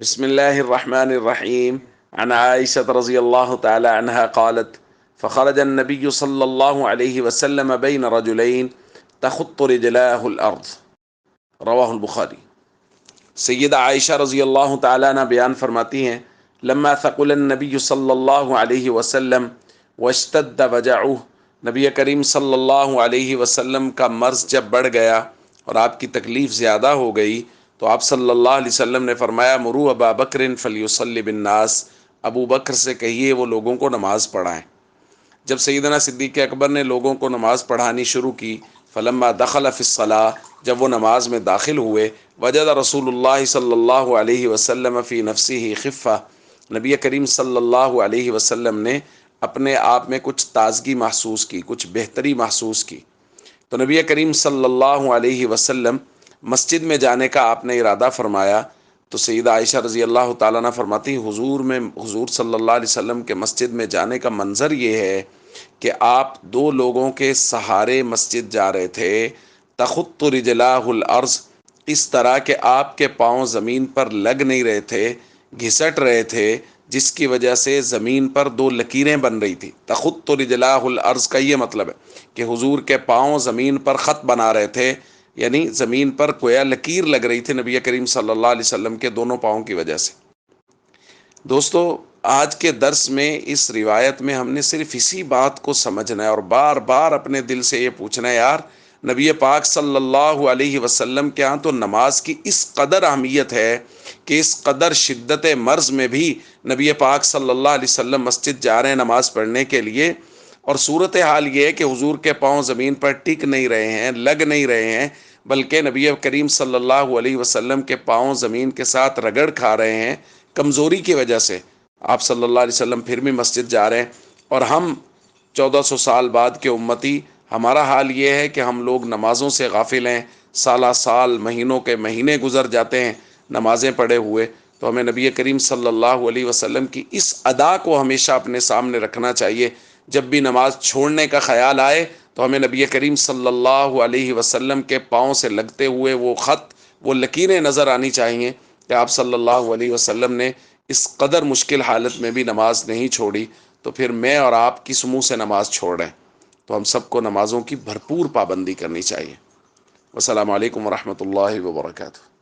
بسم الله الرحمن الرحيم. عن عائشة رضي الله تعالى عنها قالت: فخرج النبي صلى الله عليه وسلم بين رجلين تخط رجلاه الأرض. رواہ البخاری۔ سیدہ عائشہ رضی اللہ تعالیٰ عنہ بیان فرماتی ہیں: لما ثقل النبی صلی اللہ علیہ وسلم واشتد وجعہ، نبی کریم صلی اللہ علیہ وسلم کا مرض جب بڑھ گیا اور آپ کی تکلیف زیادہ ہو گئی تو آپ صلی اللہ علیہ وسلم نے فرمایا: مروا ابا بکر فلیصلی بالناس، ابو بکر سے کہیے وہ لوگوں کو نماز پڑھائیں۔ جب سیدنا صدیق اکبر نے لوگوں کو نماز پڑھانی شروع کی، فلما دخل فی الصلاۃ، جب وہ نماز میں داخل ہوئے، وجد رسول اللہ صلی اللہ علیہ وسلم فی نفسہ خفہ، نبی کریم صلی اللہ علیہ وسلم نے اپنے آپ میں کچھ تازگی محسوس کی، کچھ بہتری محسوس کی۔ تو نبی کریم صلی اللہ علیہ وسلم مسجد میں جانے کا آپ نے ارادہ فرمایا۔ تو سیدہ عائشہ رضی اللہ تعالیٰ عنہ فرماتی، حضور صلی اللہ علیہ وسلم کے مسجد میں جانے کا منظر یہ ہے کہ آپ دو لوگوں کے سہارے مسجد جا رہے تھے، تخط رجلاہ الارض، اس طرح کہ آپ کے پاؤں زمین پر لگ نہیں رہے تھے، گھسٹ رہے تھے، جس کی وجہ سے زمین پر دو لکیریں بن رہی تھی۔ تخط رجلاہ الارض کا یہ مطلب ہے کہ حضور کے پاؤں زمین پر خط بنا رہے تھے، یعنی زمین پر گویا لکیر لگ رہی تھی نبی کریم صلی اللہ علیہ وسلم کے دونوں پاؤں کی وجہ سے۔ دوستو، آج کے درس میں اس روایت میں ہم نے صرف اسی بات کو سمجھنا ہے اور بار بار اپنے دل سے یہ پوچھنا ہے، یار نبی پاک صلی اللہ علیہ وسلم کے ہاں تو نماز کی اس قدر اہمیت ہے کہ اس قدر شدت مرض میں بھی نبی پاک صلی اللہ علیہ وسلم مسجد جا رہے ہیں نماز پڑھنے کے لیے، اور صورتحال یہ ہے کہ حضور کے پاؤں زمین پر ٹک نہیں رہے ہیں، لگ نہیں رہے ہیں، بلکہ نبی کریم صلی اللہ علیہ وسلم کے پاؤں زمین کے ساتھ رگڑ کھا رہے ہیں کمزوری کی وجہ سے۔ آپ صلی اللہ علیہ وسلم پھر بھی مسجد جا رہے ہیں، اور ہم 1400 سال بعد کے امتی، ہمارا حال یہ ہے کہ ہم لوگ نمازوں سے غافل ہیں، سالہ سال، مہینوں کے مہینے گزر جاتے ہیں نمازیں پڑھے ہوئے۔ تو ہمیں نبی کریم صلی اللہ علیہ وسلم کی اس ادا کو ہمیشہ اپنے سامنے رکھنا چاہیے۔ جب بھی نماز چھوڑنے کا خیال آئے تو ہمیں نبی کریم صلی اللہ علیہ وسلم کے پاؤں سے لگتے ہوئے وہ خط، وہ لکیریں نظر آنی چاہیے کہ آپ صلی اللہ علیہ وسلم نے اس قدر مشکل حالت میں بھی نماز نہیں چھوڑی، تو پھر میں اور آپ کس منہ سے نماز چھوڑ رہے ہیں؟ تو ہم سب کو نمازوں کی بھرپور پابندی کرنی چاہیے۔ والسلام علیکم ورحمۃ اللہ وبرکاتہ۔